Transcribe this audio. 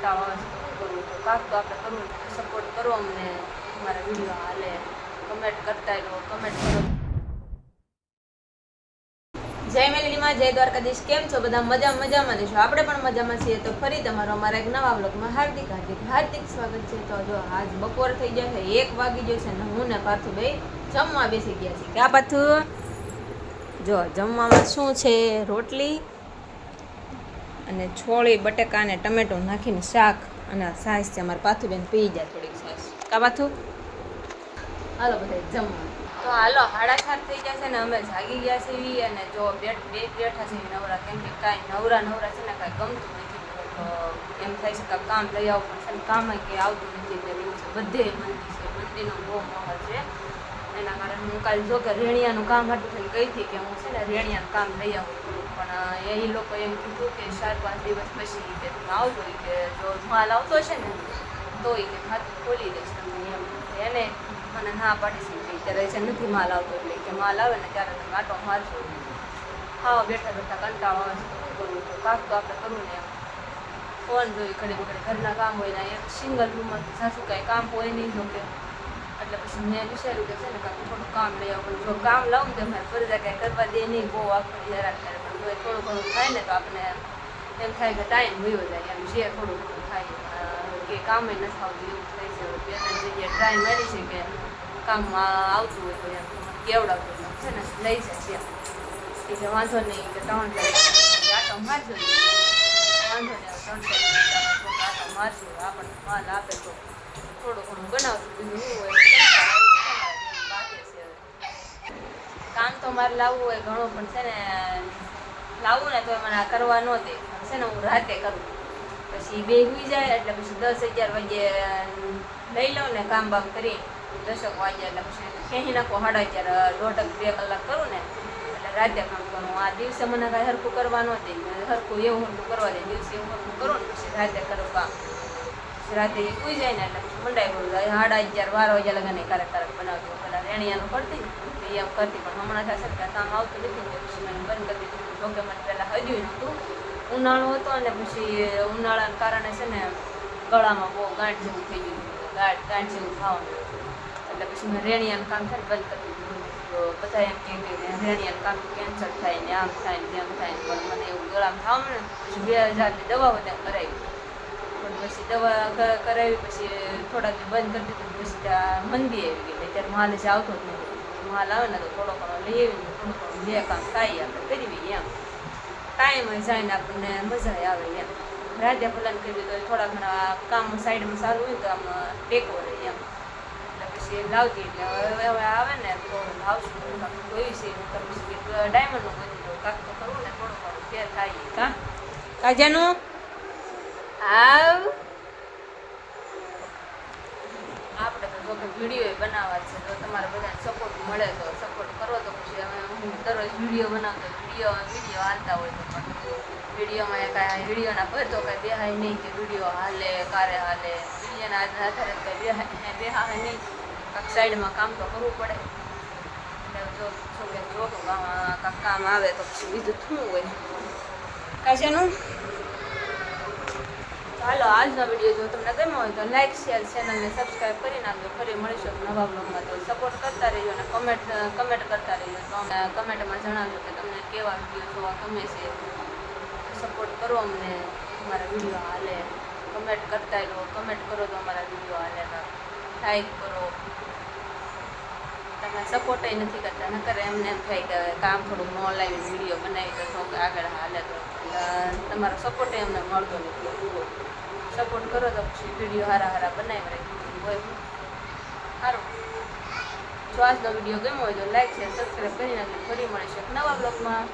કંટાળો આવે છે તો કરું તો કાંક તો આપણે કરવું સપોર્ટ કરો અમને અમારા વિડીયો હાલે કમેન્ટ કરતા રહો કમેન્ટ કરો જય મેલડીમાં જય દ્વારકાધીશ કેમ છો બધા મજામાં દેશો આપણે પણ મજામાં છીએ તો ફરી તમારો અમારા એક નવા વ્લોગમાં હાર્દિક સ્વાગત છે તો જો આજ બપોર થઈ જાય છે 1 વાગી ગયો છે ને હું ને પાર્થુ ભાઈ જમવા બેસી ગયા છીએ ક્યાં પાર્થુ જો જમવામાં શું છે રોટલી અને છોળી બટેકા અને ટમેટો નાખીને શાક અને છાશ છે અમારા પાથુબેન પી જાય થોડીક છાશ કા પાથુ હાલો બધા જમવા તો હાલો 4:30 થઈ જશે ને અમે જાગી ગયા છીએ અને જો બેઠા છે નવરા કેમ કે કાંઈ નવરા છે ને કાંઈ ગમતું નથી તો એમ થાય છે કે કામ લઈ આવવું પડશે ને કામ કંઈ આવતું નથી એટલે એવું છે બધે મંદી છે મંદીનો બહુ માહોલ છે એના કારણે હું કાલે જો કે રેણિયાનું કામ હતું થઈને ગઈ હતી કે હું છે ને રેણિયાનું કામ લઈ આવું પણ એ લોકો એમ કીધું કે 4-5 દિવસ પછી કે તમે આવજો કે જો માલ આવતો છે ને તો એ કે ખાતું ખોલી દઈશ તમને એમ એને મને ના પાડી છે ત્યારે છે નથી માલ આવતો એટલે કે માલ આવે ને ત્યારે તમે આટો મારશો હા બેઠા કંટાળો આવે છે તો કરું તો કાંક તો આપણે કરવું ને એમ ફોન જોઈ ઘડી ઘરના કામ હોય ને એક સિંગલ રૂમમાં સાસુ કાંઈ કામ હોય નહીં જો કે એટલે પછી મેં વિચાર્યું કે છે ને કાંઈ થોડું કામ લઈ આવું જો કામ લાવું તો મારે ફરજા કાંઈ કરવા દે નહીં બહુ આખો હેરાન કરે પણ જો થોડું ઘણું થાય ને તો આપણે એમ થાય કે ટાઈમ વયો જાય એમ જે થોડું થાય કે કામ નથી આવતું એવું થાય છે 2-3 જગ્યાએ ટ્રાય મારી છે કે કામમાં આવતું હોય તો એમ કેવડાવતું છે ને લઈ જાય છે કે વાંધો નહીં કે 3 આટો મારજો વાંધો નહીં 3 આટો મારજો આપણને માલ આપે તો થોડું ઘણું બનાવશું બીજું શું હોય બાકી છે કામ તો મારે લાવવું હોય ઘણું પણ છે ને લાવવું ને તો મને આ કરવા ન દે છે ને હું રાતે કરું પછી 2 હોઈ જાય એટલે પછી 10-11 વાગે લઈ લઉં ને કામ બામ કરી 10 વાગે એટલે પછી ખેંચી નાખો 11:30 1.5-2 કલાક કરું ને એટલે રાતે કામ કરું આ દિવસે મને કાંઈ હરખું કરવા ન દે હરખું કરવા દે દિવસે એવું હરખું કરું ને પછી રાતે કરું કામ રાતે ઉઈ જાય ને એટલે પછી મંડાઈ કરું 11:30-12 વાગ્યા લગાને ક્યારેક બનાવતી પેલા રેણિયાનું કરતી ને એમ કરતી પણ હમણાં થશે કે કામ આવતું નથી પછી મને બંધ કરી દીધું જોકે મને પહેલાં હજુ નહોતું ઉનાળો હતો અને પછી ઉનાળાના કારણે છે ને ગળામાં બહુ ગાંઠ જેવું થઈ ગયું ગાંઠ જેવું થવાનું એટલે પછી મેં રેણિયાનું કામ છે ને બંધ કરી દીધું તો બધા એમ કહે કે રેણિયાનું કામ કેન્સર થાય ને આમ થાય ને તેમ થાય ને પણ મને એવું ગળામાં થવાનું ને પછી 2000ની દવા બધા કરાવી પણ પછી દવા કરાવી પછી થોડાક બંધ કરી દીધું પછી ત્યાં મંદી આવી ગઈ ત્યારે માલ જ આવતો જ નથી માલ આવે ને તો થોડો ઘણો લઈ આવીને થોડું ઘણું જે કામ થાય આપણે કરી એમ ટાઈમ જાય ને આપણને મજા આવે એમ રાતે ફલાન કરી તો થોડા ઘણા કામ સાઈડમાં સારું હોય તો આમ ટેકો રહે એમ એટલે પછી લાવતી એટલે હવે આવે ને તો લાવશું જોયું છે પછી ડાયમંડનું બધી દઉં કાંક તો કરવું ને થોડું ઘણું ફેર થાય કાં કાજાનું આવ આપણે તો જો કે વિડીયો બનાવવા છે તો તમારે બધાને સપોર્ટ મળે તો સપોર્ટ કરો તો પછી અમે હું દરરોજ વિડીયો બનાવતો વિડીયો હાલતા હોય તો પણ વિડીયોમાં કાંઈ વિડીયોના પર તો કાંઈ બેહાય નહીં કે વિડીયો હાલે કારે હાલે વિડીયોના આધારે કંઈ બેહાય નહીં કાંઈક સાઈડમાં કામ તો કરવું પડે એટલે જો કાંઈક કામ આવે તો પછી બીજું શું હોય કાજાનું હાલો આજનો વિડીયો જો તમને ગમ્યો હોય તો લાઈક શેર ચેનલને સબસ્ક્રાઈબ કરી નાખજો ફરી મળીશું નવા બ્લોગમાં તો સપોર્ટ કરતા રહેજો અને કમેન્ટ કરતા રહેજો તો અમને કમેન્ટમાં જણાવજો કે તમને કેવા વિડીયો જોવા ગમે છે સપોર્ટ કરો અમને અમારા વિડીયો હાલે કમેન્ટ કરતા રહો કમેન્ટ કરો તો અમારા વિડીયો હાલે લાઈક કરો તમે સપોર્ટ નથી કરતા નકર એમને એમ થાય કે કામ થોડુંક ન લાવી વિડીયો બનાવી તો આગળ હાલે તો તમારો સપોર્ટ એમને મળતો નથી સપોર્ટ કરો તો પછી વિડીયો હારા બનાવી રાખી હોય સારું જો આજનો વિડીયો ગમ્યો હોય તો લાઈક શેર સબસ્ક્રાઈબ કરી નાખજો ફરી મળીશું નવા બ્લોગમાં